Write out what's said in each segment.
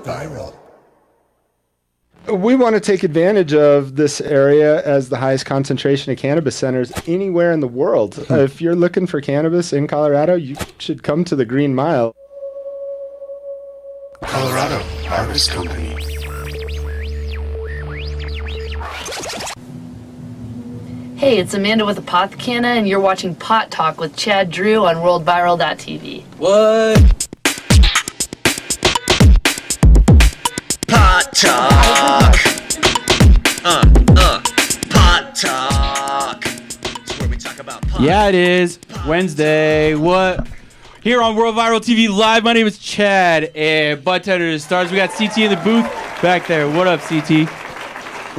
Viral. We want to take advantage of this area as the highest concentration of cannabis centers anywhere in the world. If you're looking for cannabis in Colorado, you should come to the Green Mile. Colorado Harvest Company. Hey, it's Amanda with Apothecana, and you're watching Pot Talk with Chad Drew on WorldViral.tv. What? Pot Talk. Pot Talk. It's where we talk about pot. Yeah, it is. Wednesday. What? Here on World Viral TV Live, my name is Chad, and Bud Tender to the Stars. We got CT in the booth back there. What up, CT?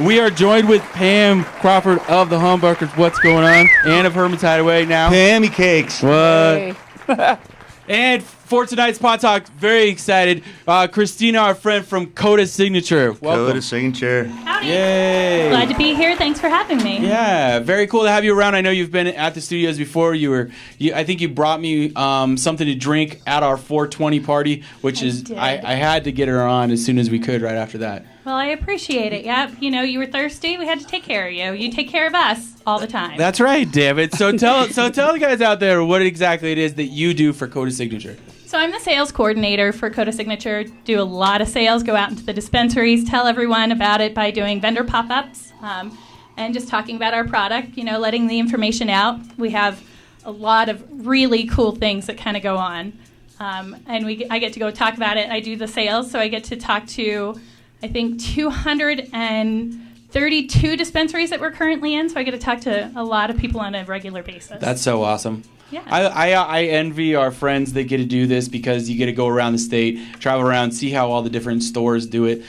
We are joined with Pam Crawford of the Humbuckers. What's going on? And of Herman's Hideaway now. Pammy Cakes. What? Hey. And for tonight's Pot Talk, very excited. Christina, our friend from Coda Signature. Welcome. Coda Signature. Howdy. Yay. Glad to be here. Thanks for having me. Yeah, very cool to have you around. I know you've been at the studios before. I think you brought me something to drink at our 420 party, which I had to get her on as soon as we could right after that. Well, I appreciate it. Yeah, you were thirsty. We had to take care of you. You take care of us all the time. That's right, damn it. So tell the guys out there what exactly it is that you do for Coda Signature. So I'm the sales coordinator for Coda Signature. Do a lot of sales, go out into the dispensaries, tell everyone about it by doing vendor pop-ups, and just talking about our product, letting the information out. We have a lot of really cool things that kind of go on. And I get to go talk about it. I do the sales, so I get to talk to, I think, 232 dispensaries that we're currently in, so I get to talk to a lot of people on a regular basis. That's so awesome. Yeah. I envy our friends that get to do this because you get to go around the state, travel around, see how all the different stores do it.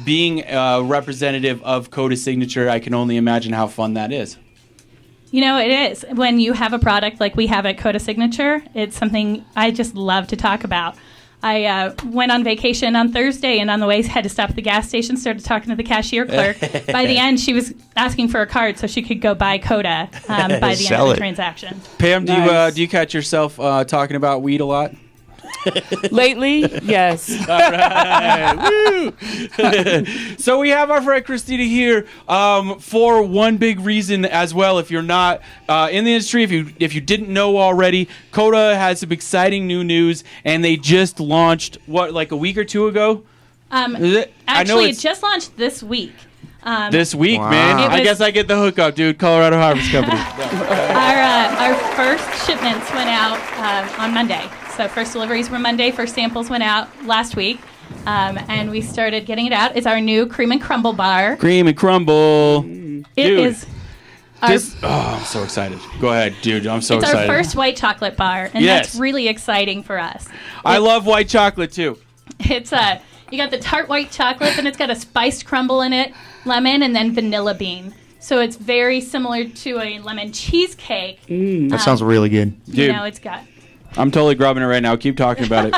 Being a representative of Coda Signature, I can only imagine how fun that is. It is. When you have a product like we have at Coda Signature, it's something I just love to talk about. I went on vacation on Thursday, and on the way had to stop at the gas station, started talking to the cashier clerk. By the end, she was asking for a card so she could go buy Coda by the end of the transaction. Pam, do you catch yourself talking about weed a lot? Lately, yes. All right. Woo! So we have our friend Christina here for one big reason as well. If you're not in the industry, if you didn't know already, Coda has some exciting new news, and they just launched, like a week or two ago? Actually, it just launched this week. This week, wow. Man. I guess I get the hookup, dude. Colorado Harvest Company. Our first shipments went out on Monday. So first deliveries were Monday. First samples went out last week. And we started getting it out. It's our new Cream and Crumble bar. Cream and Crumble. It is. I'm so excited. Go ahead, dude. I'm so excited. It's our first white chocolate bar. And that's really exciting for us. I love white chocolate, too. It's you got the tart white chocolate, and it's got a spiced crumble in it, lemon, and then vanilla bean. So it's very similar to a lemon cheesecake. That sounds really good. Dude, it's got... I'm totally grubbing it right now. Keep talking about it.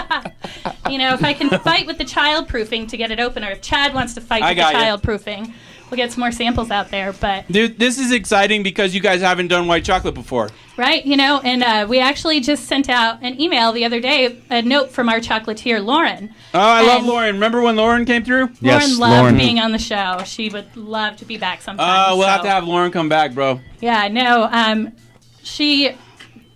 If I can fight with the childproofing to get it open, or if Chad wants to fight with the childproofing, we'll get some more samples out there. But dude, this is exciting because you guys haven't done white chocolate before. Right, and we actually just sent out an email the other day, a note from our chocolatier, Lauren. Oh, I love Lauren. Remember when Lauren came through? Lauren loved being on the show. She would love to be back sometime. We'll have to have Lauren come back, bro. Yeah, no, she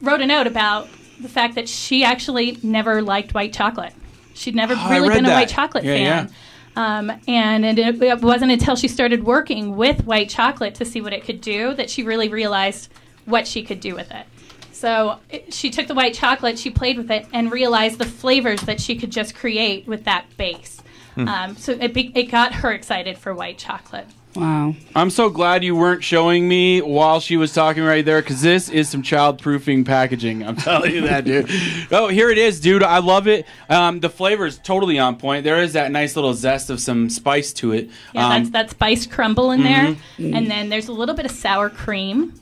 wrote a note about the fact that she actually never liked white chocolate. She'd never really been a white chocolate fan. Yeah. And it wasn't until she started working with white chocolate to see what it could do that she really realized what she could do with it. So she took the white chocolate, she played with it, and realized the flavors that she could just create with that base. So it got her excited for white chocolate. Wow. I'm so glad you weren't showing me while she was talking right there, because this is some child-proofing packaging. I'm telling you that, dude. Oh, here it is, dude. I love it. The flavor is totally on point. There is that nice little zest of some spice to it. Yeah, that's that spiced crumble in there. And then there's a little bit of sour cream.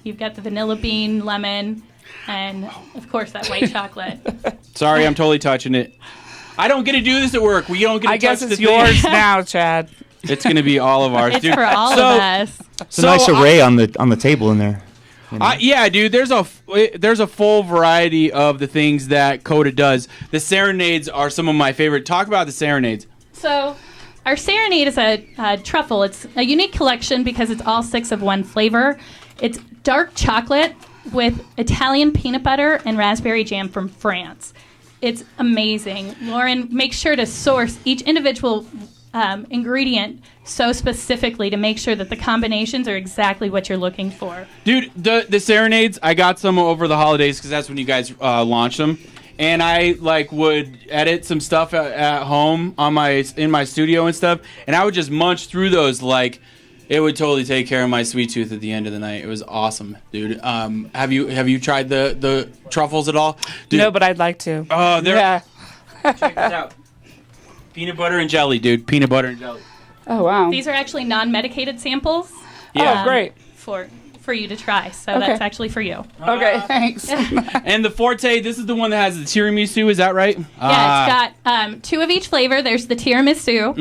You've got the vanilla bean, lemon, and, of course, that white chocolate. Sorry, I'm totally touching it. I don't get to do this at work. We don't get to touch the thing. I guess it's yours now, Chad. It's going to be all of ours, it's dude. for all of us. It's a nice array on the table in there. You know? Yeah, dude. There's a full variety of the things that Coda does. The serenades are some of my favorite. Talk about the serenades. So, our Serenade is a truffle. It's a unique collection because it's all 6 of one flavor. It's dark chocolate with Italian peanut butter and raspberry jam from France. It's amazing. Lauren makes sure to source each individual ingredient so specifically to make sure that the combinations are exactly what you're looking for. Dude, the serenades, I got some over the holidays because that's when you guys launched them. And I would edit some stuff at home in my studio and stuff, and I would just munch through those like it would totally take care of my sweet tooth at the end of the night. It was awesome, dude. Have you tried the truffles at all? Dude, No, but I'd like to. Oh, yeah. Check this out. Peanut butter and jelly, dude. Peanut butter and jelly. Oh wow. These are actually non-medicated samples. Yeah. Oh great. For you to try. So Okay. that's actually for you. Okay, thanks. And the Forte, this is the one that has the tiramisu. Is that right? Yeah, it's got 2 of each flavor. There's the tiramisu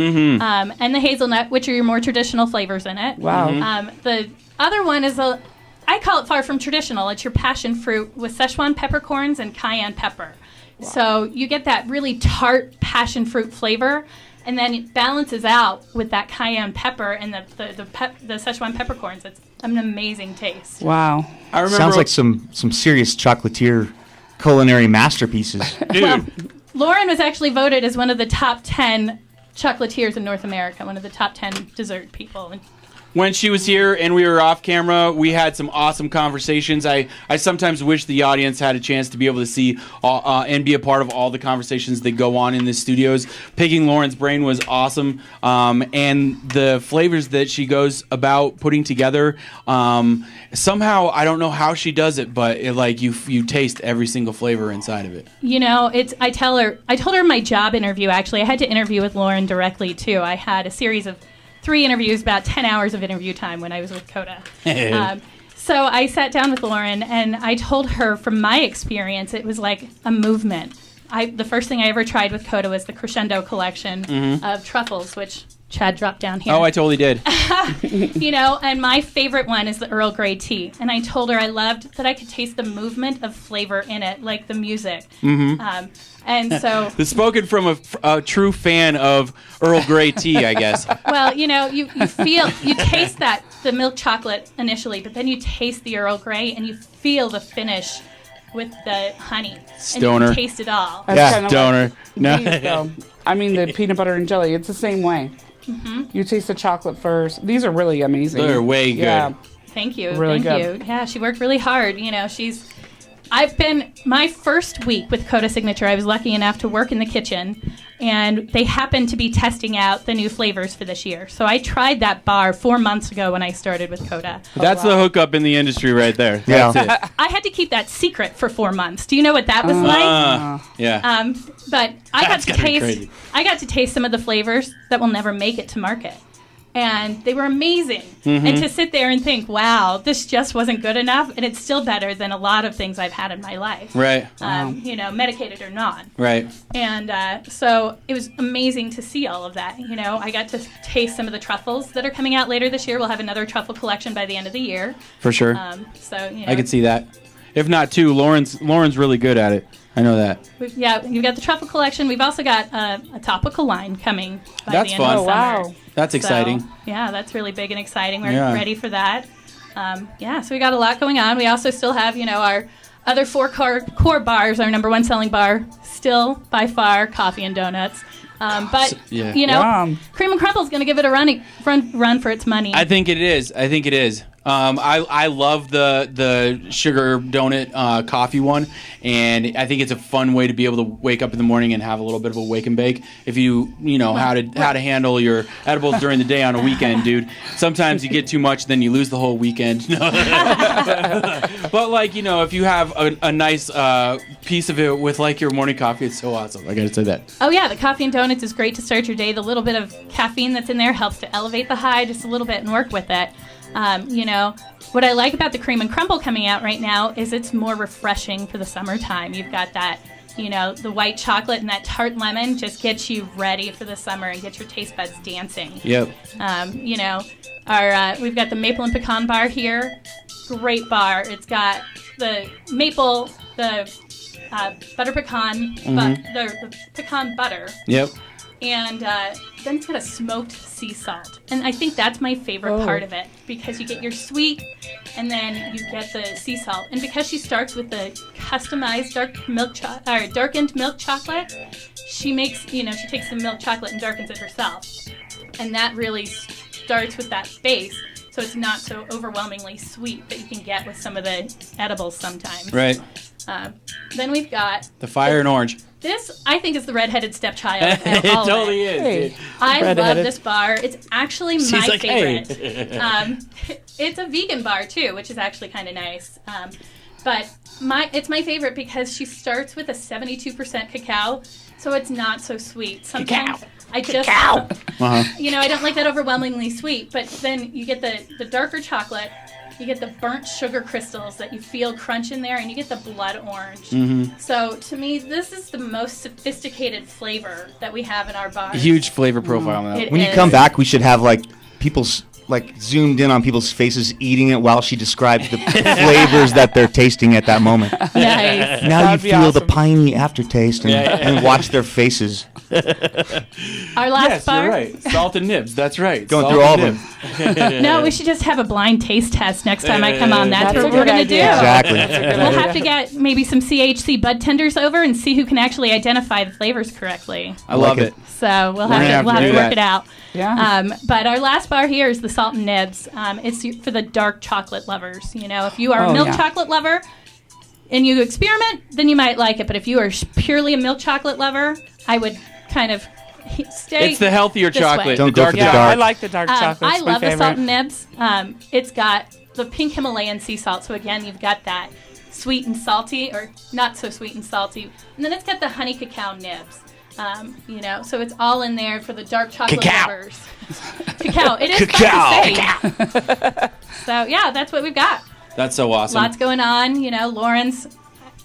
and the hazelnut, which are your more traditional flavors in it. Wow. The other one is I call it far from traditional. It's your passion fruit with Szechuan peppercorns and cayenne pepper. Wow. So you get that really tart passion fruit flavor, and then it balances out with that cayenne pepper and the Szechuan peppercorns. It's an amazing taste. Wow. I remember. Sounds like some serious chocolatier culinary masterpieces. Dude. Well, Lauren was actually voted as one of the top 10 chocolatiers in North America, one of the top 10 dessert people. When she was here and we were off camera, we had some awesome conversations. I sometimes wish the audience had a chance to be able to see and be a part of all the conversations that go on in the studios. Picking Lauren's brain was awesome. And the flavors that she goes about putting together, somehow, I don't know how she does it, but you taste every single flavor inside of it. You know, I told her in my job interview, actually, I had to interview with Lauren directly, too. I had a series of 3 interviews, about 10 hours of interview time when I was with Coda. So I sat down with Lauren, and I told her from my experience, it was like a movement. The first thing I ever tried with Coda was the Crescendo collection of truffles, which Chad dropped down here. Oh, I totally did. You know, and my favorite one is the Earl Grey tea. And I told her I loved that I could taste the movement of flavor in it, like the music. And so... It's spoken from a true fan of Earl Grey tea, I guess. Well, you know, you taste the milk chocolate initially, but then you taste the Earl Grey and you feel the finish with the honey. Stoner. And you taste it all. That's kinda stoner. Like these, though. I mean, the peanut butter and jelly, it's the same way. You taste the chocolate first. These are really amazing. They're way good. Yeah. Thank you. Really Thank good. you. Yeah, she worked really hard. You know, I've been, my first week with Coda Signature, I was lucky enough to work in the kitchen, and they happened to be testing out the new flavors for this year. So I tried that bar 4 months ago when I started with Coda. That's the hookup in the industry right there. Yeah. That's it. I had to keep that secret for 4 months. Do you know what that was like? Yeah. But I got That's to gotta be taste. crazy. I got to taste some of the flavors that will never make it to market, and they were amazing. And to sit there and think, "Wow, this just wasn't good enough," and it's still better than a lot of things I've had in my life. Right. You know, medicated or not. Right. And so it was amazing to see all of that. You know, I got to taste some of the truffles that are coming out later this year. We'll have another truffle collection by the end of the year. For sure. So you know, I could see that. If not, too, Lauren's really good at it. I know that. You've got the truffle collection. We've also got a topical line coming by That's the end fun. of Oh, summer. wow. That's exciting. So, yeah, that's really big and exciting. We're Yeah. ready for that. So we got a lot going on. We also still have, you know, our other 4 core bars. Our number 1 selling bar, still by far, coffee and donuts. But yeah. you know, Yum. Cream and Crumple's going to give it a run for its money. I think it is. I love the sugar donut coffee one, and I think it's a fun way to be able to wake up in the morning and have a little bit of a wake and bake. If you know how to handle your edibles during the day on a weekend, dude. Sometimes you get too much, then you lose the whole weekend. But like, you know, if you have a nice piece of it with like your morning coffee, it's so awesome. I gotta say that. Oh yeah, the coffee and donuts is great to start your day. The little bit of caffeine that's in there helps to elevate the high just a little bit and work with it. You know, what I like about the Cream and Crumble coming out right now is it's more refreshing for the summertime. You've got that the white chocolate and that tart lemon just gets you ready for the summer and get your taste buds dancing. Yep. We've got the maple and pecan bar here. Great bar. It's got the maple, the butter pecan, the pecan butter. Yep. And then it's got a smoked sea salt. And I think that's my favorite part of it, because you get your sweet and then you get the sea salt. And because she starts with the customized darkened milk chocolate, she makes, she takes the milk chocolate and darkens it herself. And that really starts with that base, so it's not so overwhelmingly sweet that you can get with some of the edibles sometimes. Right. Then we've got the fire and orange. This, I think, is the redheaded stepchild. It totally is. I love this bar. It's actually my favorite. Hey. It's a vegan bar, too, which is actually kind of nice. But it's my favorite because she starts with a 72% cacao, so it's not so sweet. Sometimes I just, I don't like that overwhelmingly sweet, but then you get the darker chocolate, you get the burnt sugar crystals that you feel crunch in there, and you get the blood orange. Mm-hmm. So to me, this is the most sophisticated flavor that we have in our bar. Huge flavor profile now. When you come back, we should have people's zoomed in on people's faces eating it while she describes the flavors that they're tasting at that moment. Nice. Now you feel the piney aftertaste and watch their faces. Our last bar. You're right. Salt and nibs. That's right. Going through all of them. No, we should just have a blind taste test next time I come on. That's what we're going to do. Exactly. We'll have to get maybe some CHC bud tenders over and see who can actually identify the flavors correctly. I love it. So we'll have to work it out. Yeah. But our last bar here is the salt and nibs. It's for the dark chocolate lovers. If you are a milk chocolate lover and you experiment, then you might like it. But if you are purely a milk chocolate lover, I would kind of stay. It's the healthier chocolate. Don't go for the dark. I like the dark chocolate. I love the salt and nibs. It's got the pink Himalayan sea salt. So again, you've got that sweet and salty, or not so sweet and salty. And then it's got the honey cacao nibs. So it's all in there for the dark chocolate lovers. Cacao. It is fun to say. So, yeah, that's what we've got. That's so awesome. Lots going on. Lauren's...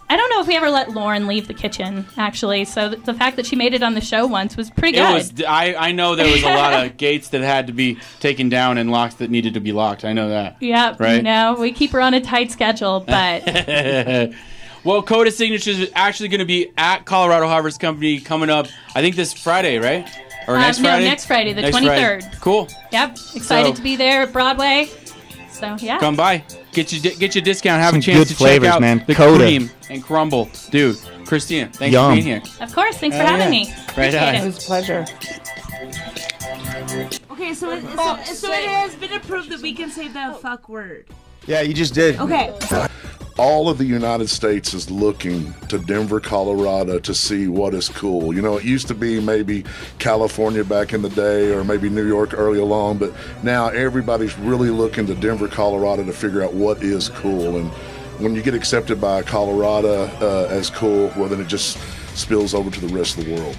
I don't know if we ever let Lauren leave the kitchen, actually. So the fact that she made it on the show once was pretty good. I know there was a lot of gates that had to be taken down and locks that needed to be locked. I know that. Yep. Right? We keep her on a tight schedule, but... Well, Coda Signature is actually going to be at Colorado Harvest Company coming up, I think this Friday, right? Or next Friday? No, next Friday, the next 23rd. Friday. Cool. Yep. Excited to be there at Broadway. So, yeah. Come by. Get your discount. Have Some a chance to flavors, check out man. the Coda. cream and crumble. Dude, Christina, thanks Yum. for being here. Of course. Thanks for having me. Right on. It was a pleasure. Okay, so it has been approved that we can say the fuck word. Yeah, you just did. Okay. All of the United States is looking to Denver, Colorado to see what is cool. It used to be maybe California back in the day, or maybe New York early along, but now everybody's really looking to Denver, Colorado to figure out what is cool. And when you get accepted by Colorado as cool, well, then it just spills over to the rest of the world.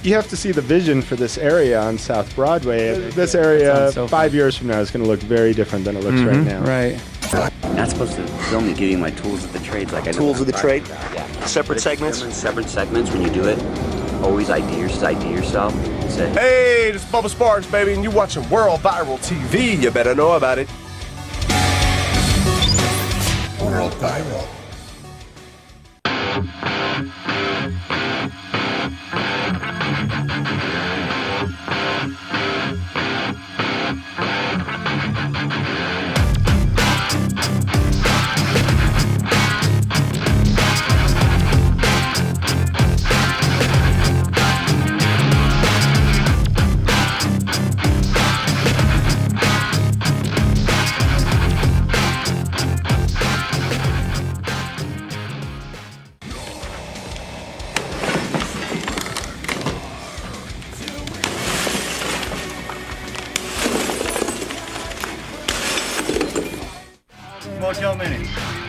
You have to see the vision for this area on South Broadway. This area, 5 years from now, is going to look very different than it looks right now. Right. I'm not supposed to film me giving my tools of the trade like I know. Tools of the trade? Yeah. Separate segments? Separate segments when you do it. Always ID yourself. Say, hey, this is Bubba Sparks, baby, and you're watching World Viral TV. You better know about it. World Viral.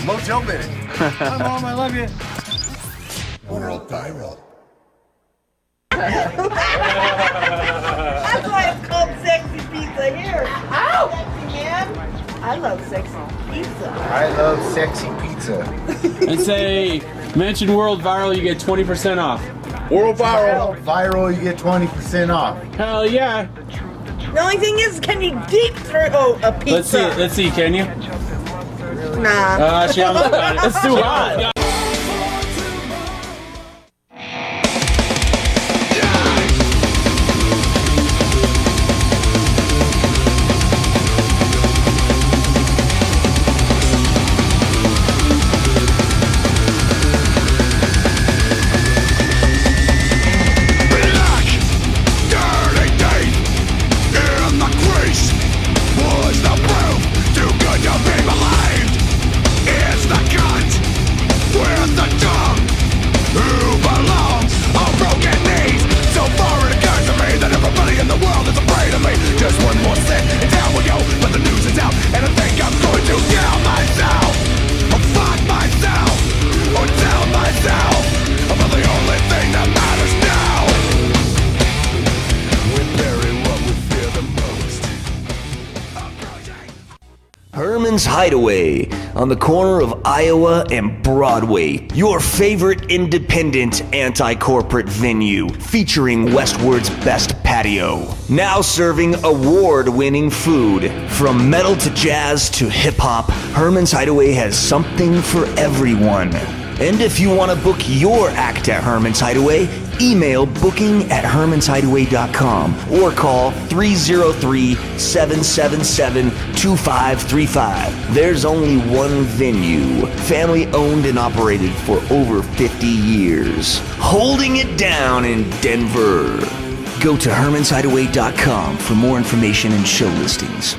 Motel Minute. Hi, Mom, I love you. World Viral. That's why it's called sexy pizza here. Ow! Sexy man. I love sexy pizza. I love sexy pizza. And say... Mention World Viral, you get 20% off. World Viral. Viral, you get 20% off. Hell yeah. The only thing is, can you deep throw a pizza? Let's see, can you? Nah. She almost got it. It's too hot. Herman's Hideaway on the corner of Iowa and Broadway. Your favorite independent anti-corporate venue featuring Westward's best patio. Now serving award-winning food. From metal to jazz to hip-hop, Herman's Hideaway has something for everyone. And if you want to book your act at Herman's Hideaway, email booking@hermanshideaway.com or call 303-777-2535. There's only one venue, family owned and operated for over 50 years. Holding it down in Denver. Go to hermanshideaway.com for more information and show listings.